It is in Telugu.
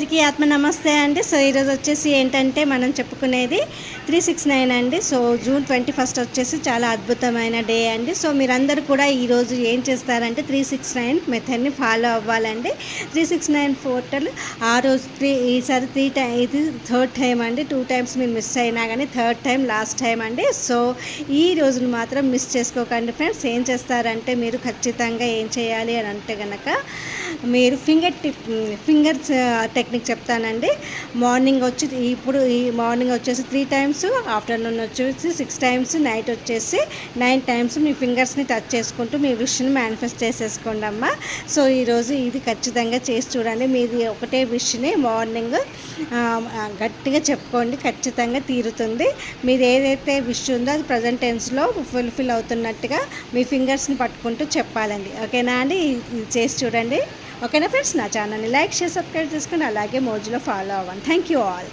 అందరికీ ఆత్మ నమస్తే అండి. సో ఈరోజు వచ్చేసి ఏంటంటే మనం చెప్పుకునేది 369 అండి. సో జూన్ 21 వచ్చేసి చాలా అద్భుతమైన డే అండి. సో మీరందరూ కూడా ఈరోజు ఏం చేస్తారంటే 369 మెథడ్ని ఫాలో అవ్వాలండి. 369 పోర్టల్ ఆ రోజు ఈసారి ఇది థర్డ్ టైం అండి. 2 టైమ్స్ మీరు మిస్ అయినా కానీ థర్డ్ టైం లాస్ట్ టైం అండి. సో ఈ రోజును మాత్రం మిస్ చేసుకోకండి ఫ్రెండ్స్. ఏం చేస్తారంటే మీరు ఖచ్చితంగా ఏం చేయాలి అని అంటే కనుక మీరు ఫింగర్స్ టెక్నిక్ చెప్తానండి. మార్నింగ్ వచ్చేసి 3 టైమ్స్, ఆఫ్టర్నూన్ వచ్చేసి 6 టైమ్స్, నైట్ వచ్చేసి 9 టైమ్స్ మీ ఫింగర్స్ని టచ్ చేసుకుంటూ మీ విష్ని మేనిఫెస్ట్ చేసేసుకోండి అమ్మ. సో ఈరోజు ఇది ఖచ్చితంగా చేసి చూడండి. మీది ఒకటే విష్ని మార్నింగ్ గట్టిగా చెప్పుకోండి, ఖచ్చితంగా తీరుతుంది. మీరు ఏదైతే విష్ ఉందో అది ప్రజెంట్ టెన్స్లో ఫుల్ఫిల్ అవుతున్నట్టుగా మీ ఫింగర్స్ని పట్టుకుంటూ చెప్పాలండి. ఓకేనా అండి? ఇది చేసి చూడండి. ఓకేనా ఫ్రెండ్స్? నా ఛానల్ని లైక్, షేర్, సబ్స్క్రైబ్ చేసుకుని అలాగే మోజులో ఫాలో అవ్వండి. Thank you all.